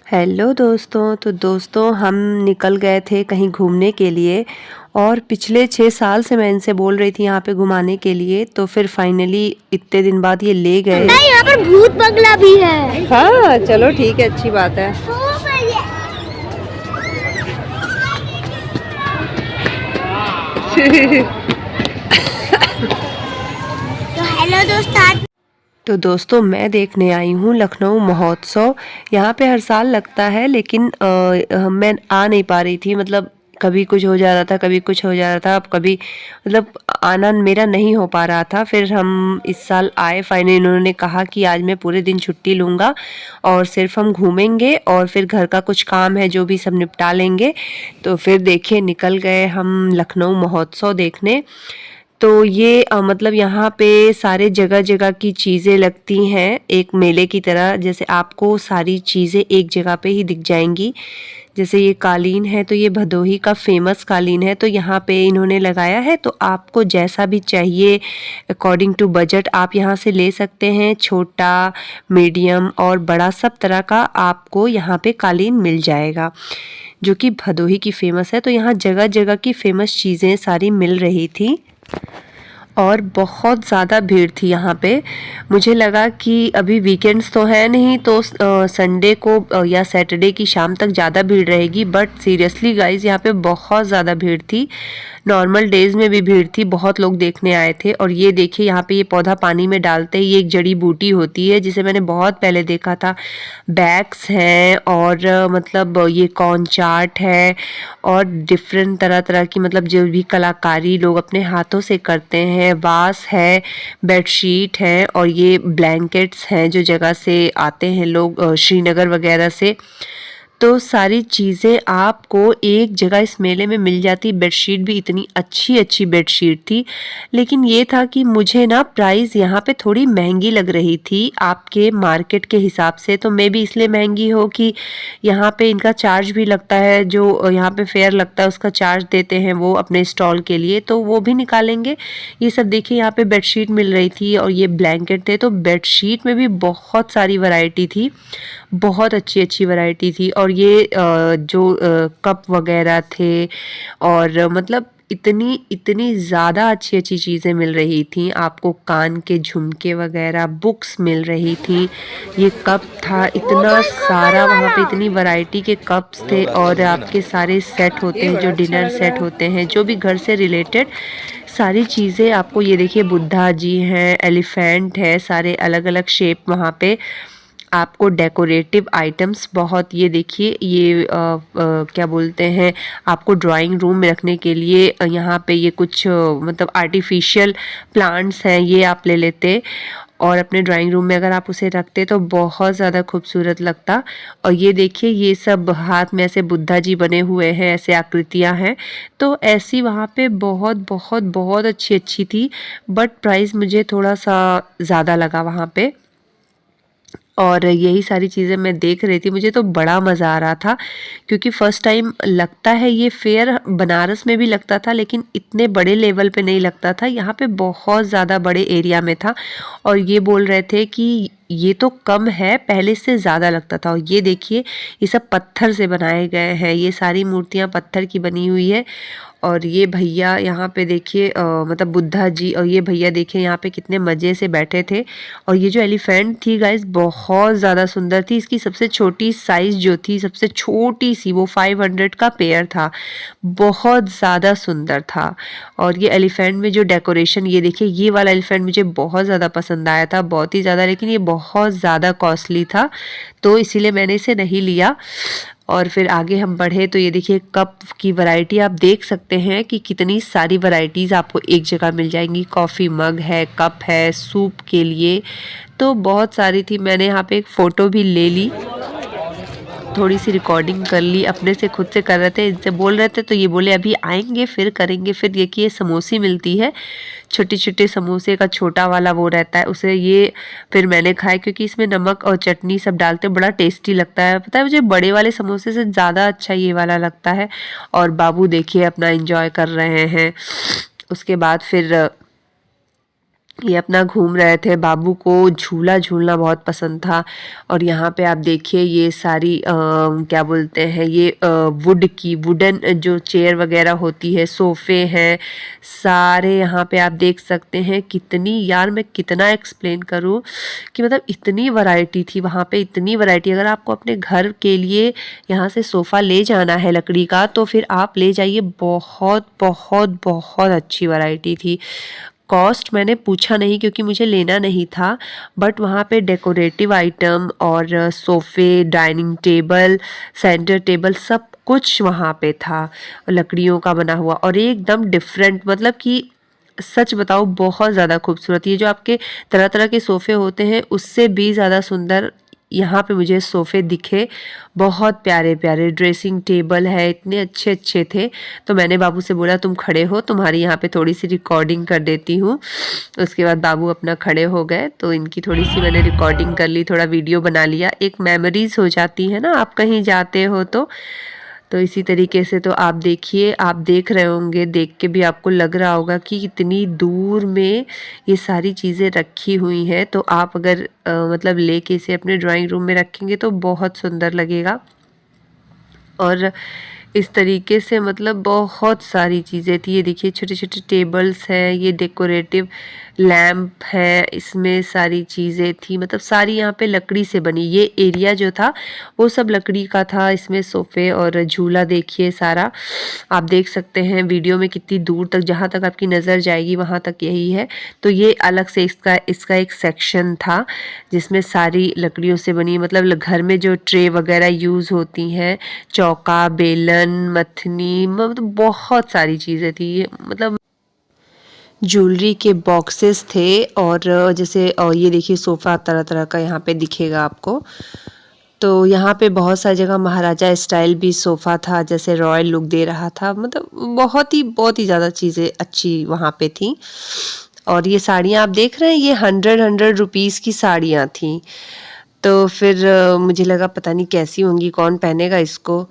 Hello दोस्तों। तो दोस्तों हम निकल गए थे कहीं घूमने के लिए और पिछले 6 साल से मैं इनसे बोल रही थी यहाँ पे घुमाने के लिए, तो फिर फाइनली इतने दिन बाद ये ले गए। यहाँ पर भूत बंगला भी है। हाँ चलो ठीक है, अच्छी बात है। तो हेलो दोस्तों। तो दोस्तों मैं देखने आई हूँ लखनऊ महोत्सव। यहाँ पे हर साल लगता है, लेकिन मैं आ नहीं पा रही थी। मतलब कभी कुछ हो जा रहा था, कभी कुछ हो जा रहा था, अब कभी मतलब आना मेरा नहीं हो पा रहा था। फिर हम इस साल आए फाइनली। इन्होंने कहा कि आज मैं पूरे दिन छुट्टी लूँगा और सिर्फ हम घूमेंगे और फिर घर का कुछ काम है जो भी सब निपटा लेंगे। तो फिर देखिए निकल गए हम लखनऊ महोत्सव देखने। तो ये मतलब यहाँ पे सारे जगह जगह की चीज़ें लगती हैं एक मेले की तरह। जैसे आपको सारी चीज़ें एक जगह पे ही दिख जाएंगी। जैसे ये कालीन है तो ये भदोही का फेमस कालीन है, तो यहाँ पे इन्होंने लगाया है। तो आपको जैसा भी चाहिए अकॉर्डिंग टू बजट आप यहाँ से ले सकते हैं। छोटा, मीडियम और बड़ा सब तरह का आपको यहाँ पे कालीन मिल जाएगा, जो कि भदोही की फेमस है। तो यहाँ जगह जगह की फेमस चीज़ें सारी मिल रही थी और बहुत ज़्यादा भीड़ थी यहाँ पे। मुझे लगा कि अभी वीकेंड्स तो है नहीं, तो संडे को या सैटरडे की शाम तक ज़्यादा भीड़ रहेगी, बट सीरियसली गाइज यहाँ पे बहुत ज़्यादा भीड़ थी। नॉर्मल डेज़ में भी भीड़ थी, बहुत लोग देखने आए थे। और ये देखिए यहाँ पे ये पौधा पानी में डालते ही, ये एक जड़ी बूटी होती है जिसे मैंने बहुत पहले देखा था। बैग्स हैं और मतलब ये कॉर्न चाट है और डिफरेंट तरह तरह की मतलब जो भी कलाकारी लोग अपने हाथों से करते हैं। बांस है, बेडशीट है और ये ब्लैंकेट्स हैं जो जगह से आते हैं लोग श्रीनगर वगैरह से। तो सारी चीज़ें आपको एक जगह इस मेले में मिल जाती। बेडशीट भी इतनी अच्छी अच्छी बेडशीट थी, लेकिन ये था कि मुझे ना प्राइस यहाँ पे थोड़ी महंगी लग रही थी आपके मार्केट के हिसाब से। तो मे भी इसलिए महंगी हो कि यहाँ पे इनका चार्ज भी लगता है, जो यहाँ पे फेयर लगता है उसका चार्ज देते हैं वो अपने स्टॉल के लिए, तो वो भी निकालेंगे। ये सब देखिए यहाँ पे बेडशीट मिल रही थी और ये ब्लैंकेट थे। तो बेडशीट में भी बहुत सारी वैरायटी थी, बहुत अच्छी अच्छी वैरायटी थी। और ये जो कप वगैरह थे और मतलब इतनी इतनी ज़्यादा अच्छी अच्छी चीज़ें मिल रही थी आपको। कान के झुमके वगैरह, बुक्स मिल रही थी। ये कप था इतना सारा, वहाँ पे इतनी वैरायटी के कप्स थे। और आपके सारे सेट होते हैं जो डिनर सेट होते हैं, जो भी घर से रिलेटेड सारी चीज़ें आपको। ये देखिए बुद्धा जी हैं, एलिफेंट है, सारे अलग अलग शेप वहाँ पे आपको डेकोरेटिव आइटम्स बहुत। ये देखिए ये क्या बोलते हैं, आपको ड्राइंग रूम में रखने के लिए यहाँ पे ये कुछ मतलब आर्टिफिशियल प्लांट्स हैं, ये आप ले लेते और अपने ड्राइंग रूम में अगर आप उसे रखते तो बहुत ज़्यादा खूबसूरत लगता। और ये देखिए ये सब हाथ में ऐसे बुद्धा जी बने हुए हैं, ऐसे आकृतियाँ हैं। तो ऐसी वहाँ पे बहुत बहुत बहुत अच्छी अच्छी थी, बट प्राइस मुझे थोड़ा सा ज़्यादा लगा वहाँ पे। और यही सारी चीज़ें मैं देख रही थी, मुझे तो बड़ा मज़ा आ रहा था क्योंकि फ़र्स्ट टाइम लगता है ये फेयर। बनारस में भी लगता था लेकिन इतने बड़े लेवल पे नहीं लगता था, यहाँ पे बहुत ज़्यादा बड़े एरिया में था। और ये बोल रहे थे कि ये तो कम है, पहले से ज़्यादा लगता था। और ये देखिए ये सब पत्थर से बनाए गए हैं, ये सारी मूर्तियाँ पत्थर की बनी हुई है। और ये भैया यहाँ पे देखिए मतलब बुद्धा जी, और ये भैया देखिए यहाँ पे कितने मज़े से बैठे थे। और ये जो एलिफेंट थी गाइस बहुत ज़्यादा सुंदर थी। इसकी सबसे छोटी साइज़ जो थी, सबसे छोटी सी, वो 500 का पेयर था, बहुत ज़्यादा सुंदर था। और ये एलिफेंट में जो डेकोरेशन, ये देखिए ये वाला एलिफेंट मुझे बहुत ज़्यादा पसंद आया था, बहुत ही ज़्यादा, लेकिन ये बहुत ज़्यादा कॉस्टली था तो इसीलिए मैंने इसे नहीं लिया। और फिर आगे हम बढ़े तो ये देखिए कप की वैरायटी आप देख सकते हैं कि कितनी सारी वैरायटीज़ आपको एक जगह मिल जाएंगी। कॉफ़ी मग है, कप है सूप के लिए, तो बहुत सारी थी। मैंने यहाँ पे एक फ़ोटो भी ले ली, थोड़ी सी रिकॉर्डिंग कर ली, अपने से खुद से कर रहे थे, इनसे बोल रहे थे तो ये बोले अभी आएंगे फिर करेंगे। फिर देखिए समोसे मिलती है, छोटे छोटे समोसे का छोटा वाला वो रहता है, उसे ये फिर मैंने खाया क्योंकि इसमें नमक और चटनी सब डालते बड़ा टेस्टी लगता है। पता है मुझे बड़े वाले समोसे से ज़्यादा अच्छा ये वाला लगता है। और बाबू देखिए अपना एंजॉय कर रहे हैं। उसके बाद फिर ये अपना घूम रहे थे। बाबू को झूला झूलना बहुत पसंद था। और यहाँ पे आप देखिए ये सारी क्या बोलते हैं, ये वुडन जो चेयर वगैरह होती है, सोफ़े हैं सारे यहाँ पे आप देख सकते हैं। कितनी, यार मैं कितना एक्सप्लेन करूँ कि मतलब इतनी वैरायटी थी वहाँ पे, इतनी वैरायटी। अगर आपको अपने घर के लिए यहाँ से सोफ़ा ले जाना है लकड़ी का तो फिर आप ले जाइए, बहुत बहुत बहुत अच्छी वैरायटी थी। कॉस्ट मैंने पूछा नहीं क्योंकि मुझे लेना नहीं था, बट वहाँ पे डेकोरेटिव आइटम और सोफ़े, डाइनिंग टेबल, सेंटर टेबल सब कुछ वहाँ पे था लकड़ियों का बना हुआ और एकदम डिफरेंट, मतलब कि सच बताऊँ बहुत ज़्यादा खूबसूरत। ये जो आपके तरह तरह के सोफ़े होते हैं उससे भी ज़्यादा सुंदर यहाँ पे मुझे सोफ़े दिखे। बहुत प्यारे प्यारे ड्रेसिंग टेबल है, इतने अच्छे अच्छे थे। तो मैंने बाबू से बोला तुम खड़े हो, तुम्हारी यहाँ पे थोड़ी सी रिकॉर्डिंग कर देती हूँ। उसके बाद बाबू अपना खड़े हो गए तो इनकी थोड़ी सी मैंने रिकॉर्डिंग कर ली, थोड़ा वीडियो बना लिया। एक मेमोरीज हो जाती है ना, आप कहीं जाते हो तो इसी तरीके से। तो आप देखिए, आप देख रहे होंगे, देख के भी आपको लग रहा होगा कि इतनी दूर में ये सारी चीज़ें रखी हुई हैं। तो आप अगर मतलब लेके इसे अपने ड्राइंग रूम में रखेंगे तो बहुत सुंदर लगेगा। और इस तरीके से मतलब बहुत सारी चीज़ें थी। ये देखिए छोटे छोटे टेबल्स हैं, ये डेकोरेटिव लैम्प है, इसमें सारी चीज़ें थी, मतलब सारी यहाँ पे लकड़ी से बनी। ये एरिया जो था वो सब लकड़ी का था। इसमें सोफ़े और झूला देखिए सारा आप देख सकते हैं वीडियो में कितनी दूर तक, जहाँ तक आपकी नज़र जाएगी वहाँ तक यही है। तो ये अलग से इसका एक सेक्शन था जिसमें सारी लकड़ियों से बनी, मतलब घर में जो ट्रे वगैरह यूज़ होती हैं, चौका, बेलन, मथनी, मतलब बहुत सारी चीज़ें थी। मतलब ज्वेलरी के बॉक्सेस थे। और जैसे ये देखिए सोफ़ा तरह तरह का यहाँ पे दिखेगा आपको। तो यहाँ पे बहुत सारी जगह महाराजा स्टाइल भी सोफ़ा था, जैसे रॉयल लुक दे रहा था। मतलब बहुत ही ज़्यादा चीज़ें अच्छी वहाँ पे थी। और ये साड़ियाँ आप देख रहे हैं, ये 100 रुपीज़ की साड़ियाँ थी। तो फिर मुझे लगा पता नहीं कैसी होंगी, कौन पहनेगा इसको।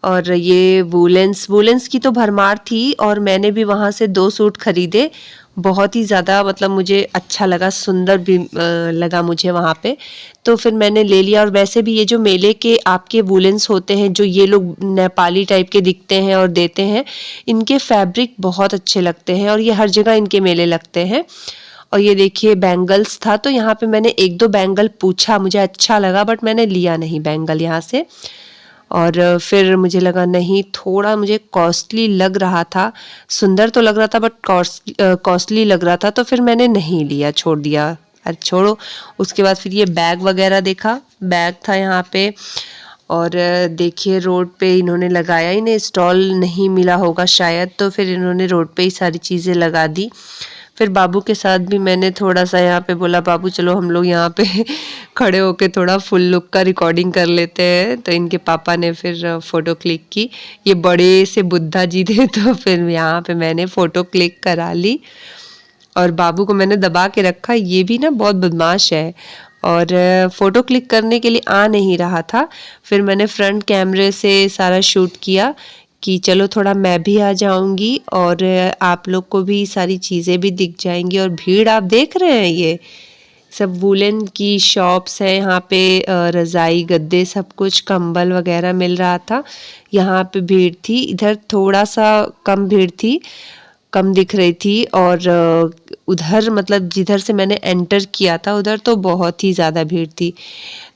और ये वूलेंस की तो भरमार थी और मैंने भी वहाँ से 2 सूट खरीदे। बहुत ही ज़्यादा मतलब मुझे अच्छा लगा, सुंदर भी लगा मुझे वहाँ पे। तो फिर मैंने ले लिया। और वैसे भी ये जो मेले के आपके वूलेंस होते हैं, जो ये लोग नेपाली टाइप के दिखते हैं और देते हैं, इनके फैब्रिक बहुत अच्छे लगते हैं और ये हर जगह इनके मेले लगते हैं। और ये देखिए बैंगल्स था, तो यहाँ पे मैंने 1-2 बैंगल पूछा, मुझे अच्छा लगा बट मैंने लिया नहीं बैंगल यहाँ से। और फिर मुझे लगा नहीं, थोड़ा मुझे कॉस्टली लग रहा था। सुंदर तो लग रहा था बट कॉस्टली लग रहा था, तो फिर मैंने नहीं लिया, छोड़ दिया। अरे छोड़ो। उसके बाद फिर ये बैग वगैरह देखा, बैग था यहाँ पे। और देखिए रोड पे इन्होंने लगाया, इन्हें स्टॉल नहीं मिला होगा शायद, तो फिर इन्होंने रोड पे ही सारी चीज़ें लगा दी। फिर बाबू के साथ भी मैंने थोड़ा सा यहाँ पे बोला, बाबू चलो हम लोग यहाँ पे खड़े होके थोड़ा फुल लुक का रिकॉर्डिंग कर लेते हैं। तो इनके पापा ने फिर फ़ोटो क्लिक की। ये बड़े से बुद्धा जी थे, तो फिर यहाँ पे मैंने फ़ोटो क्लिक करा ली। और बाबू को मैंने दबा के रखा, ये भी ना बहुत बदमाश है और फ़ोटो क्लिक करने के लिए आ नहीं रहा था। फिर मैंने फ्रंट कैमरे से सारा शूट किया कि चलो थोड़ा मैं भी आ जाऊंगी और आप लोग को भी सारी चीज़ें भी दिख जाएंगी। और भीड़ आप देख रहे हैं, ये सब वूलन की शॉप्स हैं यहाँ पे, रज़ाई गद्दे सब कुछ, कंबल वगैरह मिल रहा था। यहाँ पे भीड़ थी, इधर थोड़ा सा कम भीड़ थी, कम दिख रही थी। और उधर मतलब जिधर से मैंने एंटर किया था उधर तो बहुत ही ज़्यादा भीड़ थी।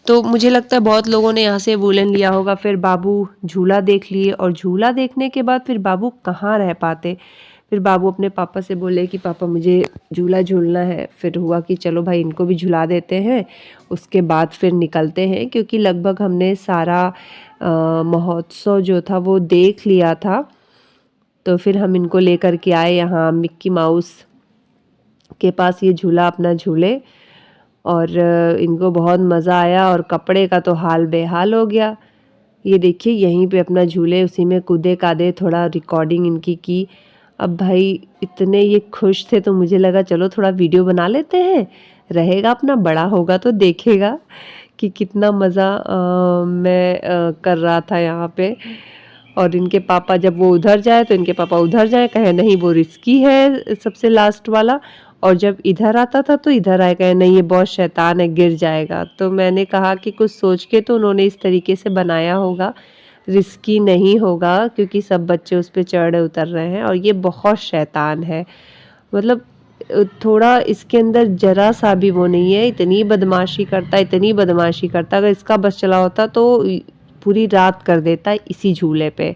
तो मुझे लगता है बहुत लोगों ने यहाँ से वूलन लिया होगा। फिर बाबू झूला देख लिए और झूला देखने के बाद फिर बाबू कहाँ रह पाते। फिर बाबू अपने पापा से बोले कि पापा मुझे झूला झूलना है। फिर हुआ कि चलो भाई इनको भी झुला देते हैं, उसके बाद फिर निकलते हैं, क्योंकि लगभग हमने सारा महोत्सव जो था वो देख लिया था। तो फिर हम इनको लेकर के आए यहाँ मिक्की माउस के पास, ये झूला अपना झूले और इनको बहुत मज़ा आया। और कपड़े का तो हाल बेहाल हो गया। ये देखिए यहीं पे अपना झूले, उसी में कूदे कादे, थोड़ा रिकॉर्डिंग इनकी की। अब भाई इतने ये खुश थे तो मुझे लगा चलो थोड़ा वीडियो बना लेते हैं, रहेगा अपना, बड़ा होगा तो देखेगा कि कितना मज़ा मैं कर रहा था यहाँ पे। और इनके पापा जब वो उधर जाए तो इनके पापा उधर जाए, कहे नहीं वो रिस्की है सबसे लास्ट वाला। और जब इधर आता था तो इधर आएगा, नहीं ये बहुत शैतान है, गिर जाएगा। तो मैंने कहा कि कुछ सोच के तो उन्होंने इस तरीके से बनाया होगा, रिस्की नहीं होगा क्योंकि सब बच्चे उस पे चढ़ उतर रहे हैं। और ये बहुत शैतान है, मतलब थोड़ा इसके अंदर ज़रा सा भी वो नहीं है, इतनी बदमाशी करता, इतनी बदमाशी करता। अगर इसका बस चला होता तो पूरी रात कर देता इसी झूले पे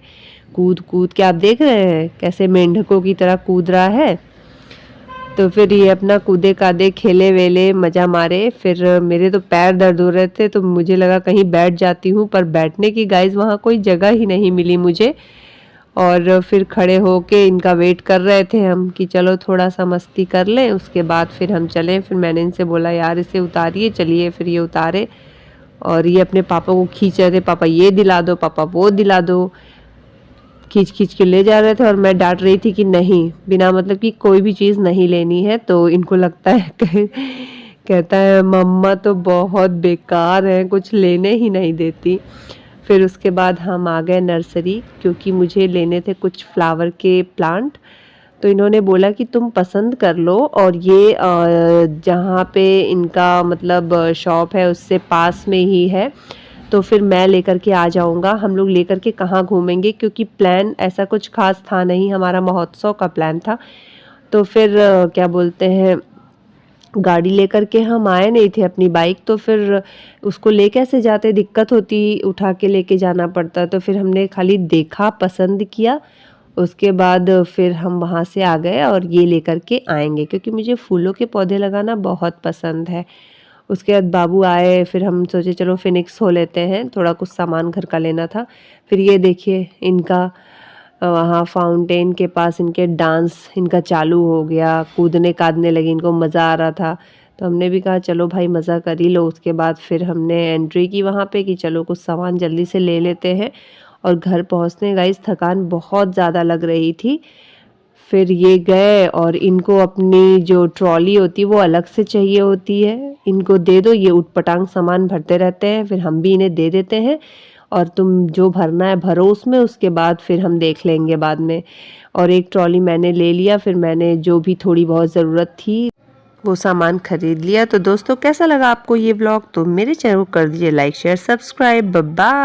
कूद कूद के। आप देख रहे हैं कैसे मेंढकों की तरह कूद रहा है। तो फिर ये अपना कूदे कादे, खेले वेले, मज़ा मारे। फिर मेरे तो पैर दर्द हो रहे थे तो मुझे लगा कहीं बैठ जाती हूँ, पर बैठने की गाइस वहाँ कोई जगह ही नहीं मिली मुझे। और फिर खड़े होके इनका वेट कर रहे थे हम कि चलो थोड़ा सा मस्ती कर लें, उसके बाद फिर हम चलें। फिर मैंने इनसे बोला यार इसे उतारिए, चलिए। फिर ये उतारे और ये अपने पापा को खींच रहे थे, पापा ये दिला दो, पापा वो दिला दो, खींच खींच के ले जा रहे थे। और मैं डांट रही थी कि नहीं, बिना मतलब कि कोई भी चीज़ नहीं लेनी है। तो इनको लगता है कहता है मम्मा तो बहुत बेकार है, कुछ लेने ही नहीं देती। फिर उसके बाद हम आ गए नर्सरी, क्योंकि मुझे लेने थे कुछ फ्लावर के प्लांट। तो इन्होंने बोला कि तुम पसंद कर लो, और ये जहाँ पे इनका मतलब शॉप है उससे पास में ही है, तो फिर मैं लेकर के आ जाऊँगा। हम लोग लेकर के कहाँ घूमेंगे, क्योंकि प्लान ऐसा कुछ खास था नहीं, हमारा महोत्सव का प्लान था। तो फिर क्या बोलते हैं, गाड़ी लेकर के हम आए नहीं थे, अपनी बाइक। तो फिर उसको ले कैसे जाते, दिक्कत होती, उठा के लेके जाना पड़ता। तो फिर हमने खाली देखा, पसंद किया, उसके बाद फिर हम वहाँ से आ गए और ये लेकर के आएंगे, क्योंकि मुझे फूलों के पौधे लगाना बहुत पसंद है। उसके बाद बाबू आए, फिर हम सोचे चलो फिनिक्स हो लेते हैं, थोड़ा कुछ सामान घर का लेना था। फिर ये देखिए इनका वहाँ फाउंटेन के पास इनके डांस इनका चालू हो गया, कूदने कादने लगे, इनको मज़ा आ रहा था। तो हमने भी कहा चलो भाई मज़ा कर ही लो। उसके बाद फिर हमने एंट्री की वहाँ पे कि चलो कुछ सामान जल्दी से ले लेते हैं। और घर पहुँचने गाइस थकान बहुत ज़्यादा लग रही थी। फिर ये गए और इनको अपनी जो ट्रॉली होती है वो अलग से चाहिए होती है, इनको दे दो, ये उटपटांग सामान भरते रहते हैं। फिर हम भी इन्हें दे देते हैं और तुम जो भरना है भरो उसमें, उसके बाद फिर हम देख लेंगे बाद में। और एक ट्रॉली मैंने ले लिया, फिर मैंने जो भी थोड़ी बहुत ज़रूरत थी वो सामान खरीद लिया। तो दोस्तों कैसा लगा आपको ये व्लॉग, तो मेरे चैनल को कर दीजिए लाइक शेयर सब्सक्राइब। बाय।